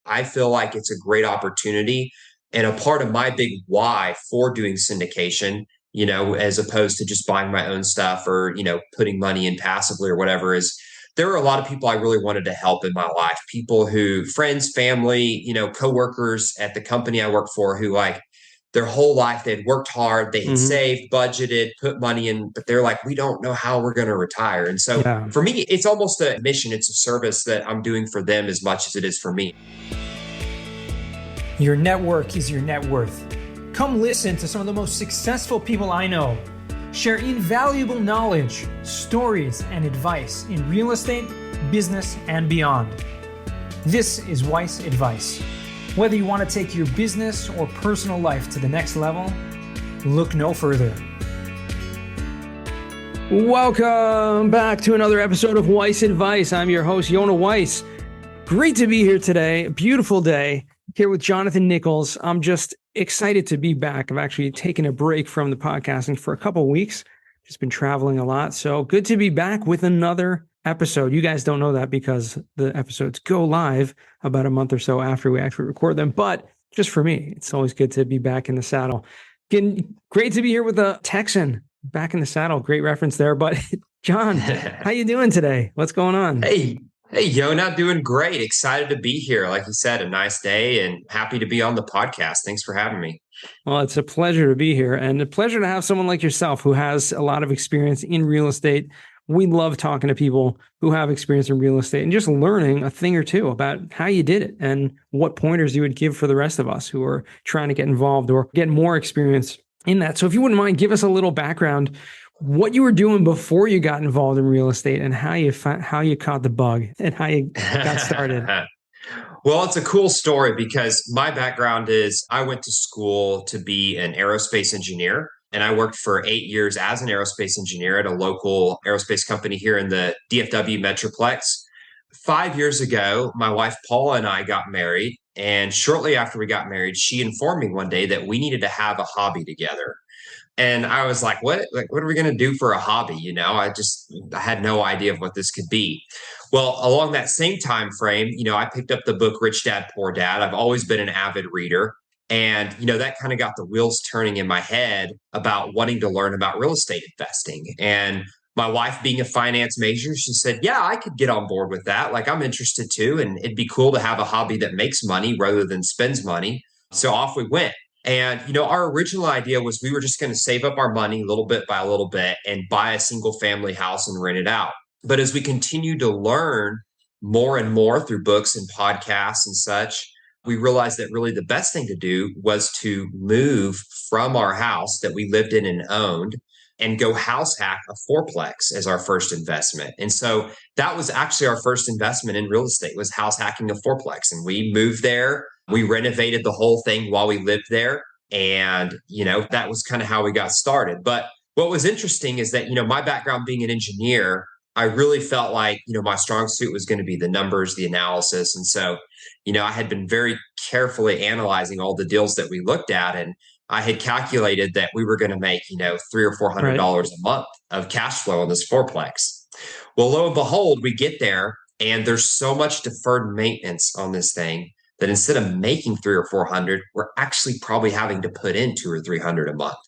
I feel like it's a great opportunity and a part of my big why for doing syndication, as opposed to just buying my own stuff or, putting money in passively or whatever is there are a lot of people I really wanted to help in my life. People who, friends, family, coworkers at the company I work for who like their whole life they'd worked hard, they had saved, budgeted, put money in, but they're like, we don't know how we're going to retire. And so Yeah. for me, it's almost a mission. It's a service that I'm doing for them as much as it is for me. Your network is your net worth. Come listen to some of the most successful people I know share invaluable knowledge, stories, and advice in real estate, business, and beyond. This is Weiss Advice. Whether you want to take your business or personal life to the next level, look no further. Welcome back to another episode of Weiss Advice. I'm your host, Yona Weiss. Great to be here today. A beautiful day here with Jonathan Nichols. I'm just excited to be back. I've actually taken a break from the podcasting for a couple of weeks. Just been traveling a lot. So good to be back with another episode. You guys don't know that because the episodes go live about a month or so after we actually record them. But just for me, it's always good to be back in the saddle. Great to be here with a Texan back in the saddle. Great reference there. But John, how you doing today? What's going on? Hey, Yona, doing great. Excited to be here. Like you said, a nice day and happy to be on the podcast. Thanks for having me. Well, it's a pleasure to be here and a pleasure to have someone like yourself who has a lot of experience in real estate. We love talking to people who have experience in real estate and just learning a thing or two about how you did it and what pointers you would give for the rest of us who are trying to get involved or get more experience in that. So if you wouldn't mind, give us a little background, what you were doing before you got involved in real estate and how you caught the bug and how you got started. Well, it's a cool story because my background is I went to school to be an aerospace engineer. And I worked for 8 years as an aerospace engineer at a local aerospace company here in the DFW metroplex. 5 years ago, my wife, Paula, and I got married. And shortly after we got married, she informed me one day that we needed to have a hobby together. And I was like, what are we going to do for a hobby? I had no idea of what this could be. Well, along that same time frame, I picked up the book, Rich Dad, Poor Dad. I've always been an avid reader. And, that kind of got the wheels turning in my head about wanting to learn about real estate investing. And my wife being a finance major, she said, yeah, I could get on board with that. Like, I'm interested too. And it'd be cool to have a hobby that makes money rather than spends money. So off we went. And, our original idea was we were just going to save up our money little bit by a little bit and buy a single family house and rent it out. But as we continued to learn more and more through books and podcasts and such, we realized that really the best thing to do was to move from our house that we lived in and owned and go house hack a fourplex as our first investment. And so that was actually our first investment in real estate, was house hacking a fourplex. And we moved there. We renovated the whole thing while we lived there. And, that was kind of how we got started. But what was interesting is that, my background being an engineer, I really felt like, my strong suit was going to be the numbers, the analysis. And so, I had been very carefully analyzing all the deals that we looked at. And I had calculated that we were going to make, $300 or $400 a month of cash flow on this fourplex. Well, lo and behold, we get there and there's so much deferred maintenance on this thing that instead of making 300 or 400, we're actually probably having to put in 200 or 300 a month.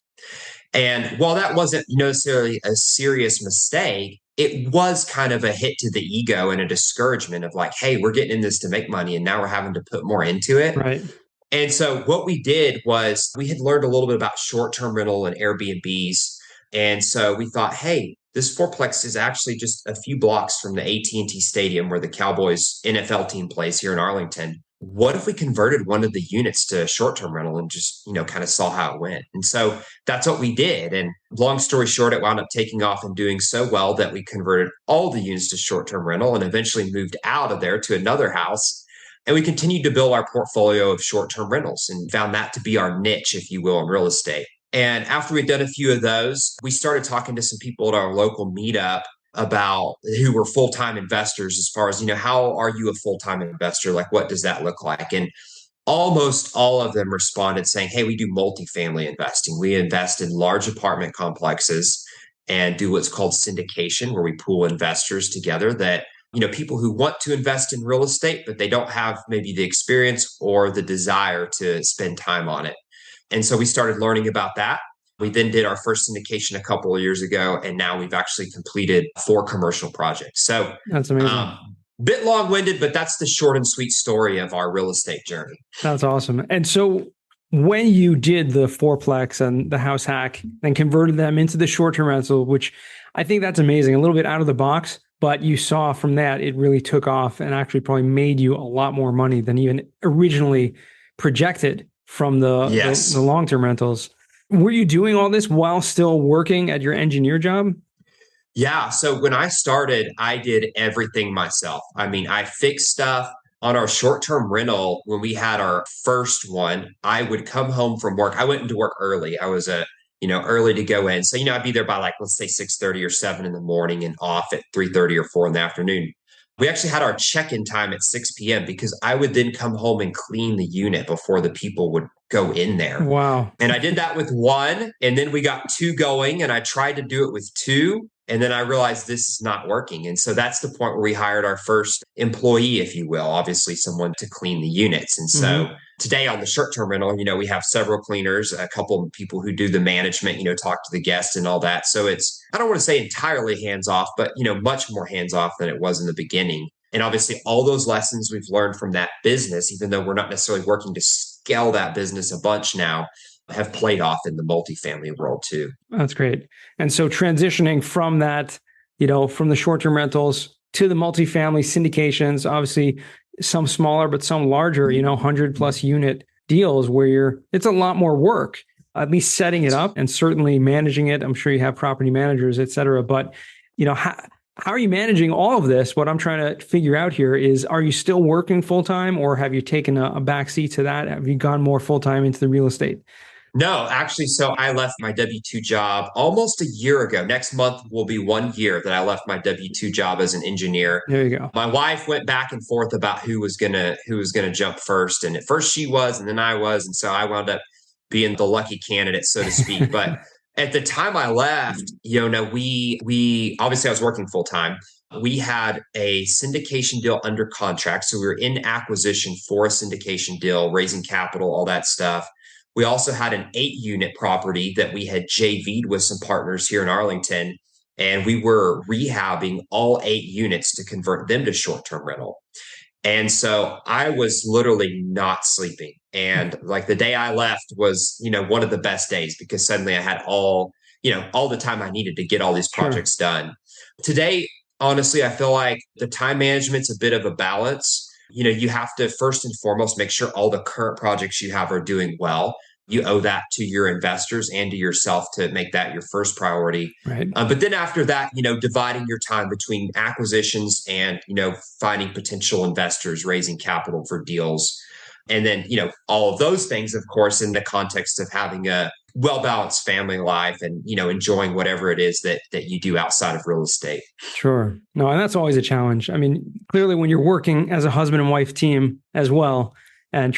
And while that wasn't necessarily a serious mistake, it was kind of a hit to the ego and a discouragement of like, hey, we're getting in this to make money and now we're having to put more into it. Right. And so what we did was we had learned a little bit about short-term rental and Airbnbs. And so we thought, hey, this fourplex is actually just a few blocks from the AT&T Stadium where the Cowboys NFL team plays here in Arlington. What if we converted one of the units to short-term rental and just, kind of saw how it went? And so that's what we did. And long story short, it wound up taking off and doing so well that we converted all the units to short-term rental and eventually moved out of there to another house. And we continued to build our portfolio of short-term rentals and found that to be our niche, if you will, in real estate. And after we'd done a few of those, we started talking to some people at our local meetup about who were full-time investors as far as, how are you a full-time investor? Like, what does that look like? And almost all of them responded saying, hey, we do multifamily investing. We invest in large apartment complexes and do what's called syndication, where we pool investors together that people who want to invest in real estate, but they don't have maybe the experience or the desire to spend time on it. And so we started learning about that. We then did our first syndication a couple of years ago, and now we've actually completed 4 commercial projects. So That's amazing. Bit long-winded, but that's the short and sweet story of our real estate journey. That's awesome. And so when you did the fourplex and the house hack and converted them into the short-term rental, which I think that's amazing, a little bit out of the box, but you saw from that, it really took off and actually probably made you a lot more money than even originally projected from the long-term rentals. Were you doing all this while still working at your engineer job? Yeah. So when I started, I did everything myself. I mean, I fixed stuff on our short-term rental. When we had our first one, I would come home from work. I went into work early. I was early to go in. So, I'd be there by let's say 6:30 or 7 in the morning and off at 3:30 or 4 in the afternoon. We actually had our check-in time at 6 p.m. because I would then come home and clean the unit before the people would go in there. Wow. And I did that with 1, and then we got 2 going, and I tried to do it with 2. And then I realized this is not working. And so that's the point where we hired our first employee, if you will, obviously someone to clean the units. And so today on the short-term rental, we have several cleaners, a couple of people who do the management, talk to the guests and all that. So it's, I don't want to say entirely hands-off, but, much more hands-off than it was in the beginning. And obviously all those lessons we've learned from that business, even though we're not necessarily working to scale that business a bunch now, have played off in the multifamily world too. That's great. And so transitioning from that, from the short-term rentals to the multifamily syndications, obviously some smaller, but some larger, 100+ unit deals where it's a lot more work, at least setting it up and certainly managing it. I'm sure you have property managers, et cetera. But, how are you managing all of this? What I'm trying to figure out here is, are you still working full-time or have you taken a backseat to that? Have you gone more full-time into the real estate? No, actually, so I left my W-2 job almost a year ago. Next month will be 1 year that I left my W-2 job as an engineer. There you go. My wife went back and forth about who was gonna jump first, and at first she was, and then I was, and so I wound up being the lucky candidate, so to speak. But at the time I left, we obviously I was working full time. We had a syndication deal under contract, so we were in acquisition for a syndication deal, raising capital, all that stuff. We also had an 8-unit property that we had JV'd with some partners here in Arlington, and we were rehabbing all 8 units to convert them to short-term rental. And so I was literally not sleeping. And the day I left was, one of the best days because suddenly I had all the time I needed to get all these projects done. Today, honestly, I feel like the time management's a bit of a balance. You have to first and foremost make sure all the current projects you have are doing well. You owe that to your investors and to yourself to make that your first priority. Right. But then after that, dividing your time between acquisitions and, finding potential investors, raising capital for deals. And then, all of those things, of course, in the context of having a well-balanced family life and, enjoying whatever it is that you do outside of real estate. Sure. No, and that's always a challenge. I mean, clearly when you're working as a husband and wife team as well, and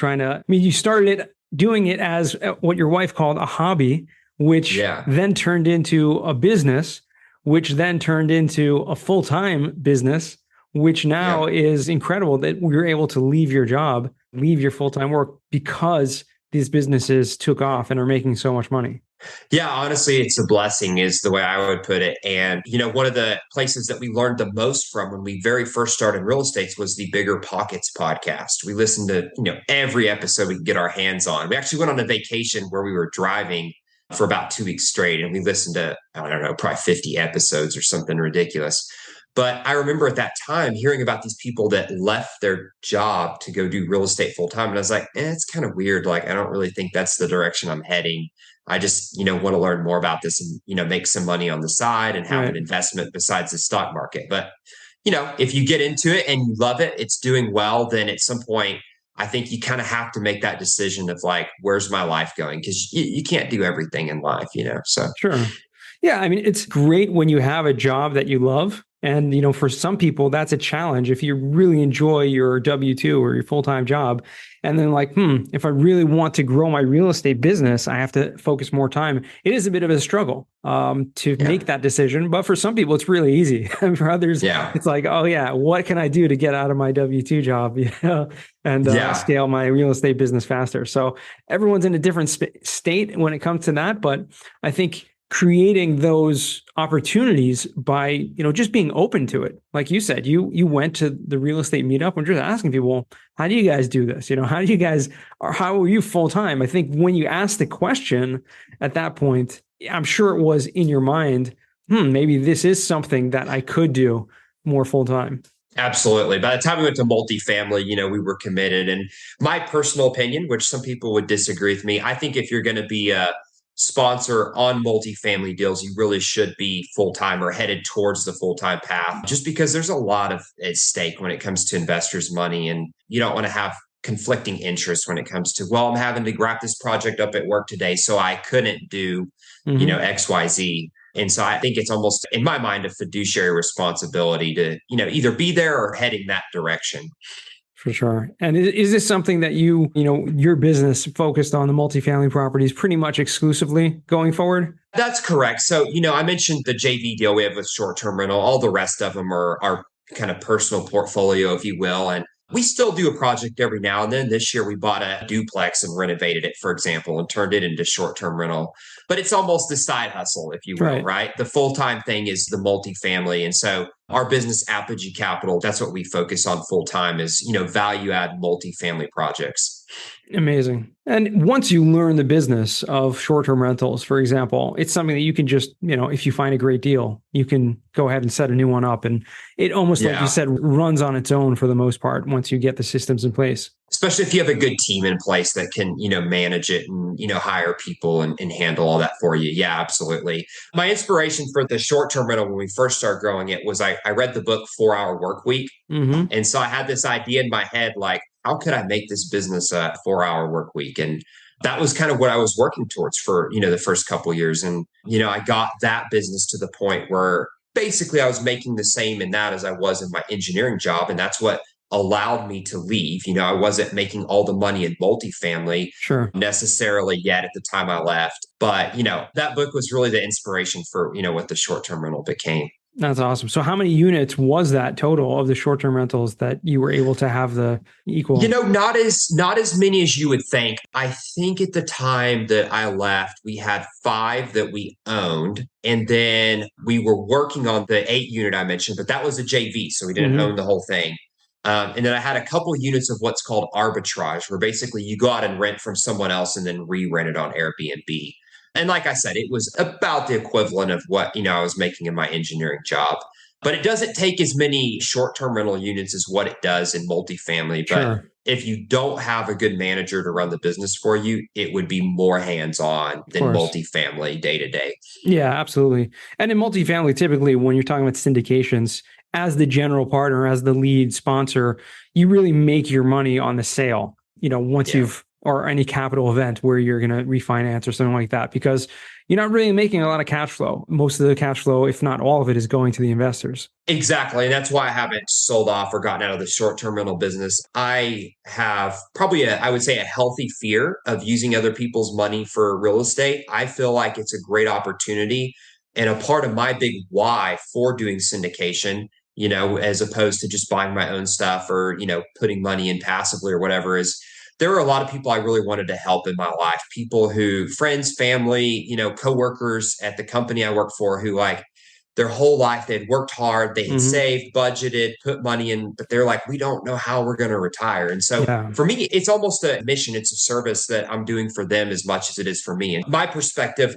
you started doing it as what your wife called a hobby, which then turned into a business, which then turned into a full-time business, which now is incredible that you're able to leave your job, leave your full-time work because these businesses took off and are making so much money. Yeah, honestly, it's a blessing is the way I would put it. And, one of the places that we learned the most from when we very first started real estate was the Bigger Pockets podcast. We listened to, every episode we could get our hands on. We actually went on a vacation where we were driving for about 2 weeks straight. And we listened to, I don't know, probably 50 episodes or something ridiculous. But I remember at that time hearing about these people that left their job to go do real estate full time. And I was like, it's kind of weird. I don't really think that's the direction I'm heading. I just, want to learn more about this and, make some money on the side and have an investment besides the stock market. But, if you get into it and you love it, it's doing well, then at some point, I think you kind of have to make that decision of where's my life going? Because you can't do everything in life, so. Sure. Yeah. I mean, it's great when you have a job that you love And, for some people, that's a challenge. If you really enjoy your W-2 or your full-time job, and then like, if I really want to grow my real estate business, I have to focus more time. It is a bit of a struggle to make that decision. But for some people, it's really easy. And for others, it's like, oh yeah, what can I do to get out of my W-2 job, and scale my real estate business faster? So everyone's in a different state when it comes to that. But I think creating those opportunities by, just being open to it. Like you said, you went to the real estate meetup and just asking people, well, how do you guys do this? How are you full time? I think when you ask the question at that point, I'm sure it was in your mind, maybe this is something that I could do more full time. Absolutely. By the time we went to multifamily, we were committed. And my personal opinion, which some people would disagree with me, I think if you're going to be a sponsor on multifamily deals, you really should be full-time or headed towards the full-time path, just because there's a lot at stake when it comes to investors' money. And you don't want to have conflicting interests when it comes to, well, I'm having to wrap this project up at work today, so I couldn't do, XYZ. And so I think it's almost, in my mind, a fiduciary responsibility to, either be there or heading that direction. For sure. And is this something that your business focused on the multifamily properties pretty much exclusively going forward? That's correct. So, I mentioned the JV deal we have with short-term rental. All the rest of them are our kind of personal portfolio, if you will. And we still do a project every now and then. This year, we bought a duplex and renovated it, for example, and turned it into short-term rental. But it's almost a side hustle, if you will, right? The full-time thing is the multifamily. And so our business, Apogee Capital, that's what we focus on full-time is, value-add multifamily projects. Amazing. And once you learn the business of short-term rentals, for example, it's something that you can just, if you find a great deal, you can go ahead and set a new one up. And it almost, like you said, runs on its own for the most part once you get the systems in place. Especially if you have a good team in place that can, manage it and, hire people and handle all that for you. Yeah, absolutely. My inspiration for the short-term rental when we first started growing it was I read the book 4 Hour Work Week. And so I had this idea in my head, like, how could I make this business a 4 Hour Work Week? And that was kind of what I was working towards for, the first couple of years. And, I got that business to the point where basically I was making the same in that as I was in my engineering job. And that's what allowed me to leave. I wasn't making all the money in multifamily necessarily yet at the time I left. But, that book was really the inspiration for, what the short-term rental became. That's awesome. So how many units was that total of the short-term rentals that you were able to have the equal? Not as many as you would think. I think at the time that I left, we had 5 that we owned. And then we were working on the 8 unit I mentioned, but that was a JV. So we didn't own the whole thing. And then I had a couple of units of what's called arbitrage, where basically you go out and rent from someone else and then re-rent it on Airbnb. And like I said, it was about the equivalent of what, I was making in my engineering job. But it doesn't take as many short-term rental units as what it does in multifamily. But if you don't have a good manager to run the business for you, it would be more hands-on than multifamily day to day. Yeah, absolutely. And in multifamily, typically when you're talking about syndications, as the general partner, as the lead sponsor, you really make your money on the sale, once you've, or any capital event where you're going to refinance or something like that, because you're not really making a lot of cash flow. Most of the cash flow, if not all of it, is going to the investors. Exactly. And that's why I haven't sold off or gotten out of the short-term rental business. I have probably I would say a healthy fear of using other people's money for real estate. I feel like it's a great opportunity. And a part of my big why for doing syndication, as opposed to just buying my own stuff or, putting money in passively or whatever, is there were a lot of people I really wanted to help in my life. People who, friends, family, coworkers at the company I work for who their whole life they'd worked hard, they had saved, budgeted, put money in, but they're like, we don't know how we're going to retire. And so for me, it's almost a mission. It's a service that I'm doing for them as much as it is for me. And my perspective,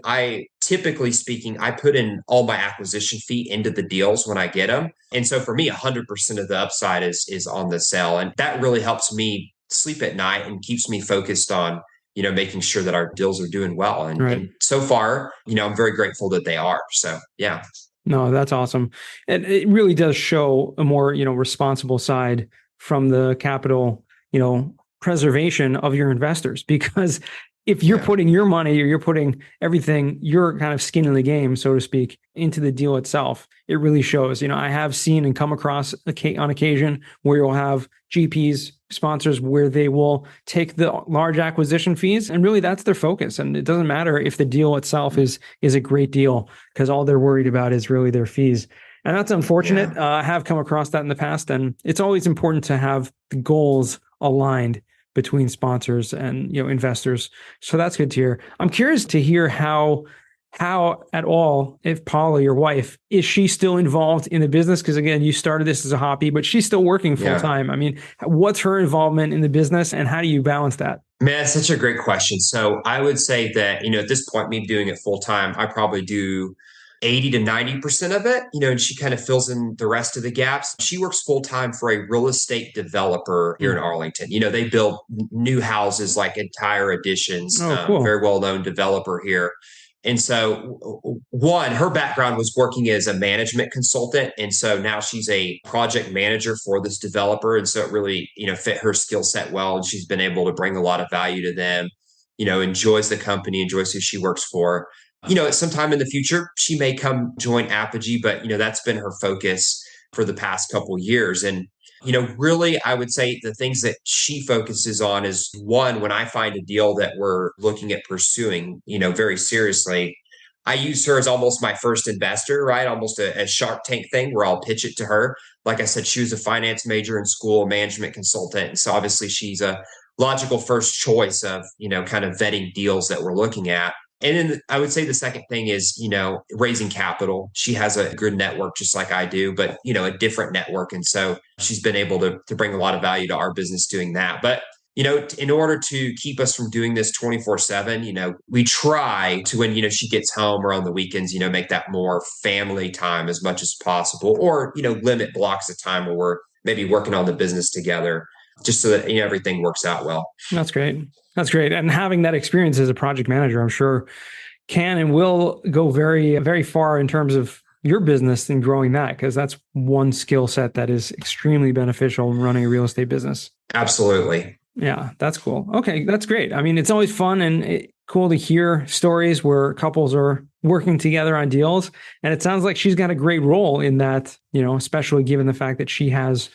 typically speaking, I put in all my acquisition fee into the deals when I get them. And so for me, 100% of the upside is on the sale. And that really helps me sleep at night and keeps me focused on, making sure that our deals are doing well. And so far, I'm very grateful that they are. So, yeah. No, that's awesome. And it really does show a more, responsible side from the capital, preservation of your investors, because if you're putting your money or you're putting everything, your kind of skin in the game, so to speak, into the deal itself, it really shows. I have seen and come across on occasion where you'll have GPs, sponsors, where they will take the large acquisition fees, and really that's their focus. And it doesn't matter if the deal itself is a great deal, because all they're worried about is really their fees. And that's unfortunate. Yeah. I have come across that in the past, and it's always important to have the goals aligned between sponsors and investors. So that's good to hear. I'm curious to hear how at all, if Paula, your wife, is she still involved in the business? Because again, you started this as a hobby, but she's still working full time. I mean, what's her involvement in the business, and how do you balance that? Man, it's such a great question. So I would say that, at this point, me doing it full time, I probably do 80 to 90% of it, and she kind of fills in the rest of the gaps. She works full time for a real estate developer here in Arlington. They build new houses, like entire additions. Cool. Very well known developer here. And so, her background was working as a management consultant. And so now she's a project manager for this developer. And so it really, fit her skill set well. And she's been able to bring a lot of value to them, enjoys the company, enjoys who she works for. At some time in the future, she may come join Apogee, but, that's been her focus for the past couple of years. And, really, I would say the things that she focuses on is, one, when I find a deal that we're looking at pursuing, very seriously, I use her as almost my first investor, right? Almost a Shark Tank thing where I'll pitch it to her. Like I said, she was a finance major in school, a management consultant. And so obviously she's a logical first choice of, kind of vetting deals that we're looking at. And then I would say the second thing is, raising capital. She has a good network just like I do, but, a different network. And so she's been able to bring a lot of value to our business doing that. But, in order to keep us from doing this 24/7, we try to, when, she gets home or on the weekends, make that more family time as much as possible, or, limit blocks of time where we're maybe working on the business together, just so that, everything works out well. That's great. That's great. And having that experience as a project manager, I'm sure can and will go very, very far in terms of your business and growing that, because that's one skill set that is extremely beneficial in running a real estate business. Absolutely. Yeah, that's cool. Okay, that's great. I mean, it's always fun and cool to hear stories where couples are working together on deals. And it sounds like she's got a great role in that, especially given the fact that she has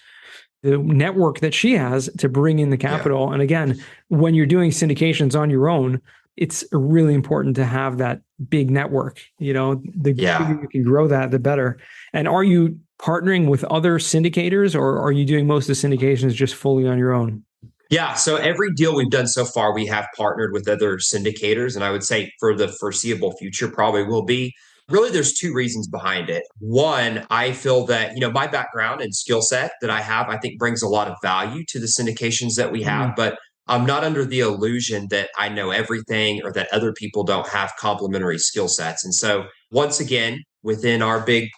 the network that she has to bring in the capital. Yeah. And again, when you're doing syndications on your own, it's really important to have that big network. The bigger you can grow that, the better. And are you partnering with other syndicators, or are you doing most of the syndications just fully on your own? Yeah. So every deal we've done so far, we have partnered with other syndicators. And I would say for the foreseeable future, probably will be. Really, there's two reasons behind it. One, I feel that, my background and skill set that I have, I think brings a lot of value to the syndications that we have, but I'm not under the illusion that I know everything or that other people don't have complementary skill sets. And so once again, within our big,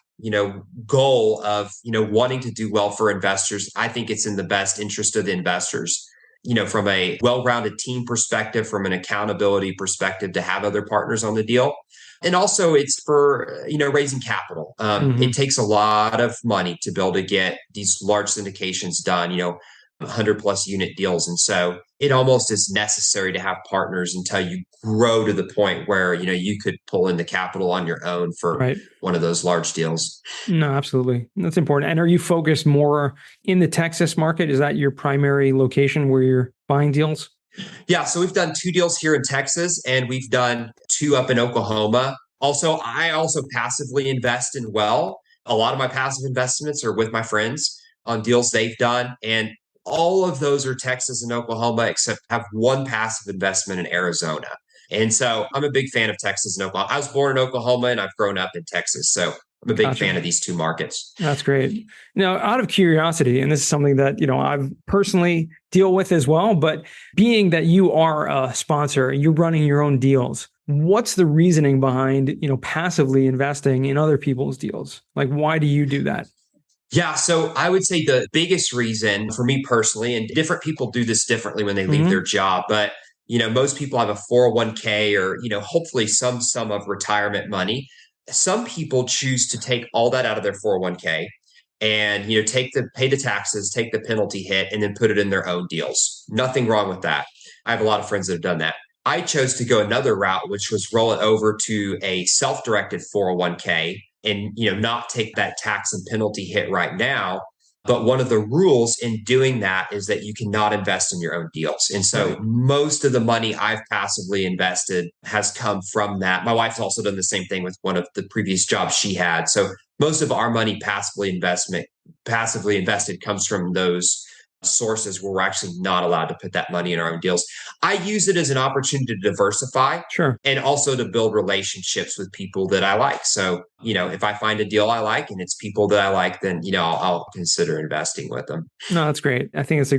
goal of, wanting to do well for investors, I think it's in the best interest of the investors, from a well-rounded team perspective, from an accountability perspective, to have other partners on the deal. And also it's for, raising capital. It takes a lot of money to be able to get these large syndications done, 100 plus unit deals. And so it almost is necessary to have partners until you grow to the point where, you could pull in the capital on your own for one of those large deals. No, absolutely. That's important. And are you focused more in the Texas market? Is that your primary location where you're buying deals? Yeah. So we've done 2 deals here in Texas, and we've done 2 up in Oklahoma. I also passively invest in well. A lot of my passive investments are with my friends on deals they've done. And all of those are Texas and Oklahoma, except have one passive investment in Arizona. And so I'm a big fan of Texas and Oklahoma. I was born in Oklahoma and I've grown up in Texas. So I'm a big fan of these 2 markets. That's great. Now, out of curiosity, and this is something that, I've personally deal with as well, but being that you are a sponsor and you're running your own deals, what's the reasoning behind, passively investing in other people's deals? Like, why do you do that? Yeah. So I would say the biggest reason for me personally, and different people do this differently when they leave their job, but, most people have a 401k or, hopefully some sum of retirement money. Some people choose to take all that out of their 401k and pay the taxes, take the penalty hit, and then put it in their own deals. Nothing wrong with that. I have a lot of friends that have done that. I chose to go another route, which was roll it over to a self-directed 401k and not take that tax and penalty hit right now. But one of the rules in doing that is that you cannot invest in your own deals. And so most of the money I've passively invested has come from that. My wife's also done the same thing with one of the previous jobs she had. So most of our money passively invested comes from those sources where we're actually not allowed to put that money in our own deals. I use it as an opportunity to diversify and also to build relationships with people that I like. So, if I find a deal I like and it's people that I like, then, I'll consider investing with them. No, that's great. I think it's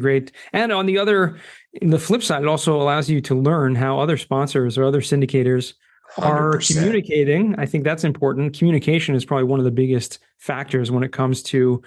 and on the flip side, it also allows you to learn how other sponsors or other syndicators are 100%. Communicating. I think that's important. Communication is probably one of the biggest factors when it comes to,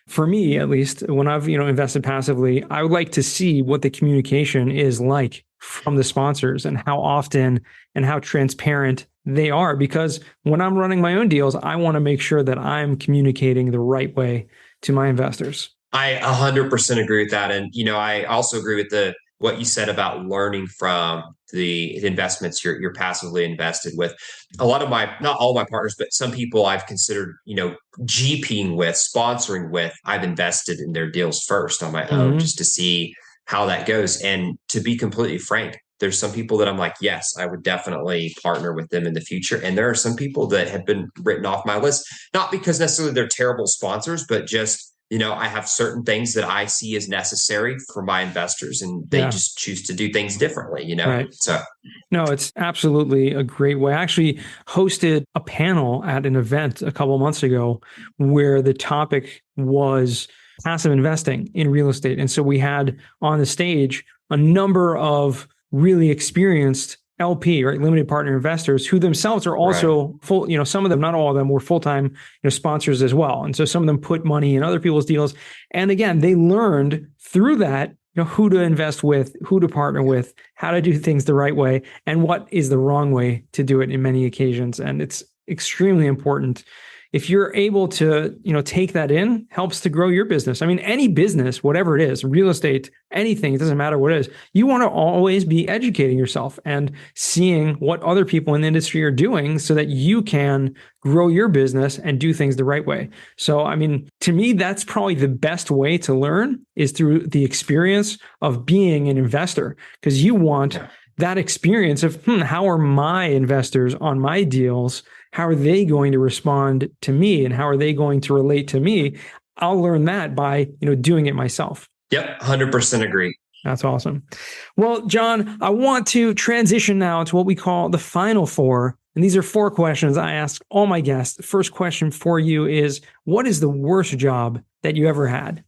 for me, at least, when I've invested passively, I would like to see what the communication is like from the sponsors and how often and how transparent they are. Because when I'm running my own deals, I want to make sure that I'm communicating the right way to my investors. I 100% agree with that. And, I also agree with what you said about learning from the investments you're passively invested with. A lot of not all of my partners, but some people I've considered, GPing with, sponsoring with, I've invested in their deals first on my own just to see how that goes. And to be completely frank, there's some people that I'm like, yes, I would definitely partner with them in the future. And there are some people that have been written off my list, not because necessarily they're terrible sponsors, but just I have certain things that I see as necessary for my investors, and they just choose to do things differently, Right. So, no, it's absolutely a great way. I actually hosted a panel at an event a couple of months ago where the topic was passive investing in real estate. And so we had on the stage a number of really experienced LP, right, limited partner investors who themselves are also full, some of them, not all of them, were full-time, sponsors as well. And so some of them put money in other people's deals. And again, they learned through that, who to invest with, who to partner with, how to do things the right way, and what is the wrong way to do it in many occasions. And it's extremely important. If you're able to, take that in, helps to grow your business. I mean, any business, whatever it is, real estate, anything, it doesn't matter what it is. You want to always be educating yourself and seeing what other people in the industry are doing so that you can grow your business and do things the right way. So, I mean, to me, that's probably the best way to learn is through the experience of being an investor, because you want that experience of how are my investors on my deals? How are they going to respond to me, and how are they going to relate to me? I'll learn that by doing it myself. Yep, 100% agree. That's awesome. Well, John, I want to transition now to what we call the final four. And these are 4 questions I ask all my guests. The first question for you is, what is the worst job that you ever had?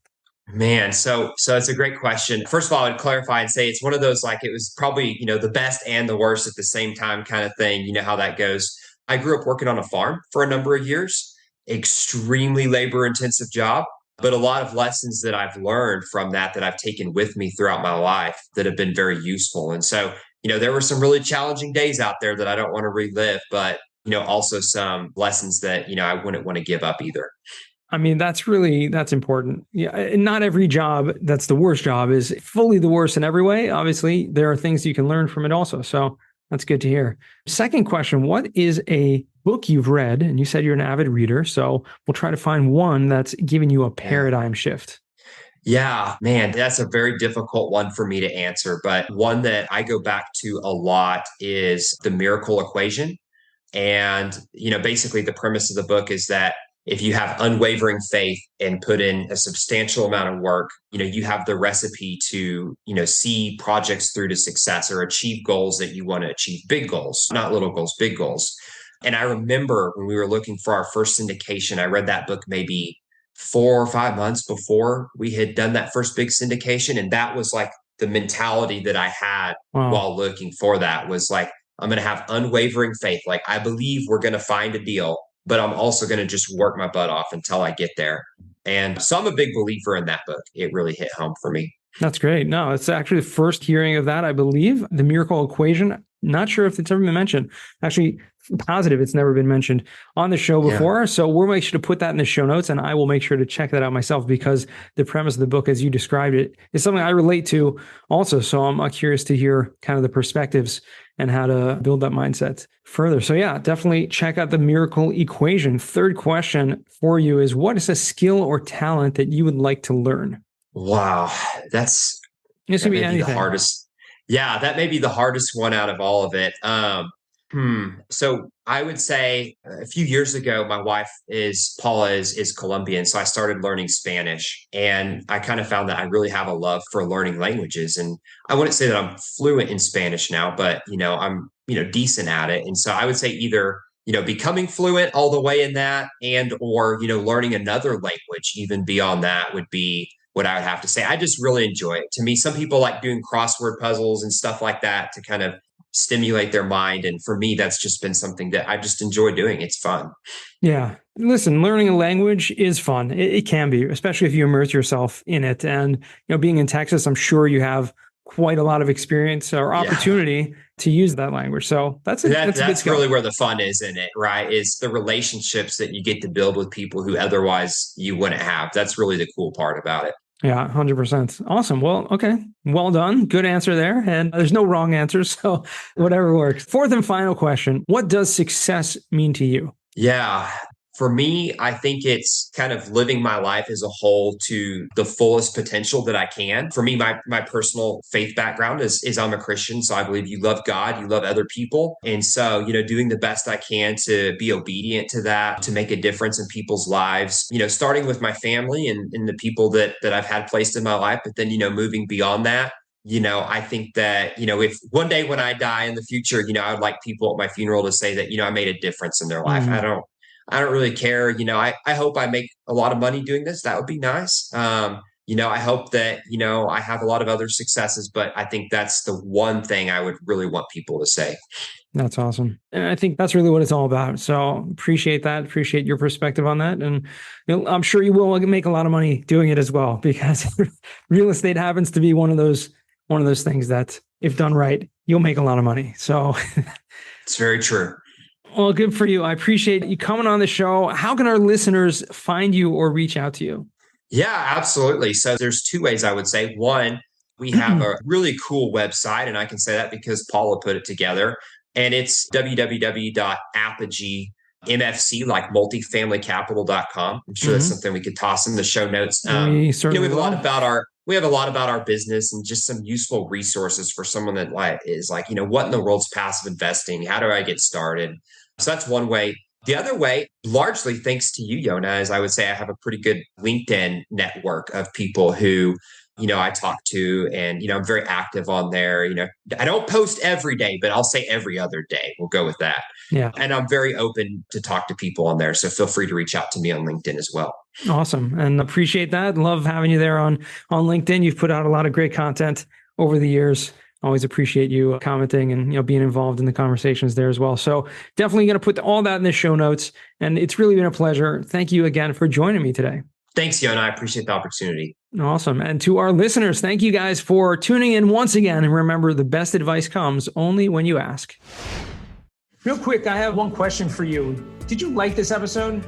Man, so it's a great question. First of all, I would clarify and say it's one of those, like, it was probably, the best and the worst at the same time kind of thing. You know how that goes. I grew up working on a farm for a number of years, extremely labor intensive job, but a lot of lessons that I've learned from that I've taken with me throughout my life that have been very useful. And so, there were some really challenging days out there that I don't want to relive, but, also some lessons that, I wouldn't want to give up either. I mean, that's important. Yeah. And not every job that's the worst job is fully the worst in every way. Obviously, there are things you can learn from it also. So that's good to hear. Second question, what is a book you've read? And you said you're an avid reader. So we'll try to find one that's given you a paradigm shift. Yeah, man, that's a very difficult one for me to answer. But one that I go back to a lot is The Miracle Equation. And, basically the premise of the book is that if you have unwavering faith and put in a substantial amount of work, you have the recipe to, see projects through to success or achieve goals that you want to achieve, big goals, not little goals, big goals. And I remember when we were looking for our first syndication, I read that book maybe 4 or 5 months before we had done that first big syndication. And that was like the mentality that I had while looking for that was like, I'm going to have unwavering faith. Like, I believe we're going to find a deal, but I'm also going to just work my butt off until I get there. And so I'm a big believer in that book. It really hit home for me. That's great. No, it's actually the first hearing of that, I believe. The Miracle Equation. Not sure if it's ever been mentioned. Actually, positive it's never been mentioned on the show before. So we'll make sure to put that in the show notes, and I will make sure to check that out myself, because the premise of the book, as you described it, is something I relate to also. So I'm curious to hear kind of the perspectives and how to build that mindset further. So yeah, definitely check out The Miracle Equation. Third question for you is, what is a skill or talent that you would like to learn? Wow. This can be anything. The hardest. Yeah, that may be the hardest one out of all of it. So I would say a few years ago, my wife Paula is Colombian. So I started learning Spanish, and I kind of found that I really have a love for learning languages. And I wouldn't say that I'm fluent in Spanish now, but, I'm, decent at it. And so I would say either, becoming fluent all the way in that, or, learning another language even beyond that would be what I would have to say. I just really enjoy it. To me, some people like doing crossword puzzles and stuff like that to kind of stimulate their mind. And for me, that's just been something that I just enjoy doing. It's fun. Yeah. Listen, learning a language is fun. It can be, especially if you immerse yourself in it. And, being in Texas, I'm sure you have quite a lot of experience or opportunity to use that language. So that's really where the fun is in it, right? Is the relationships that you get to build with people who otherwise you wouldn't have. That's really the cool part about it. Yeah, 100%. Awesome. Well, okay. Well done. Good answer there. And there's no wrong answers. So whatever works. Fourth and final question. What does success mean to you? Yeah. For me, I think it's kind of living my life as a whole to the fullest potential that I can. For me, my personal faith background is I'm a Christian. So I believe you love God, you love other people. And so, doing the best I can to be obedient to that, to make a difference in people's lives, starting with my family and the people that I've had placed in my life, but then, moving beyond that. I think that, if one day when I die in the future, I would like people at my funeral to say that, I made a difference in their life. I don't really care. I hope I make a lot of money doing this. That would be nice. I hope that, I have a lot of other successes, but I think that's the one thing I would really want people to say. That's awesome. And I think that's really what it's all about. So appreciate that. Appreciate your perspective on that. And I'm sure you will make a lot of money doing it as well, because real estate happens to be one of those things that, if done right, you'll make a lot of money. So it's very true. Well, good for you. I appreciate you coming on the show. How can our listeners find you or reach out to you? Yeah, absolutely. So there's two ways I would say. One, we have a really cool website, and I can say that because Paula put it together, and it's www.apogee, MFC, like multifamilycapital.com. I'm sure that's something we could toss in the show notes. We have a lot about our business and just some useful resources for someone that is like, what in the world's passive investing? How do I get started? So that's one way. The other way, largely thanks to you, Yona, is I would say I have a pretty good LinkedIn network of people who, I talk to, and, I'm very active on there. I don't post every day, but I'll say every other day. We'll go with that. Yeah. And I'm very open to talk to people on there. So feel free to reach out to me on LinkedIn as well. Awesome. And appreciate that. Love having you there on LinkedIn. You've put out a lot of great content over the years. Always appreciate you commenting and, being involved in the conversations there as well. So definitely going to put all that in the show notes. And it's really been a pleasure. Thank you again for joining me today. Thanks, Yona. I appreciate the opportunity. Awesome. And to our listeners, thank you guys for tuning in once again. And remember, the best advice comes only when you ask. Real quick, I have one question for you. Did you like this episode?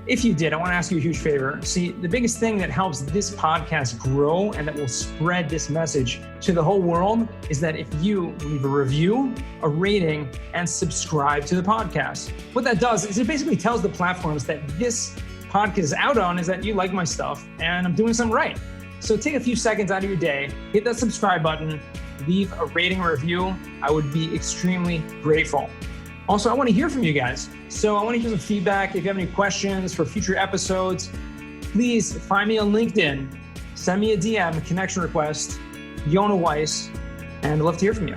If you did, I want to ask you a huge favor. See, the biggest thing that helps this podcast grow and that will spread this message to the whole world is that if you leave a review, a rating, and subscribe to the podcast. What that does is it basically tells the platforms that this podcast is out on is that you like my stuff and I'm doing something right. So take a few seconds out of your day, hit that subscribe button, leave a rating or review. I would be extremely grateful. Also, I want to hear from you guys. So I want to hear some feedback. If you have any questions for future episodes, please find me on LinkedIn. Send me a DM, a connection request, Yona Weiss, and I'd love to hear from you.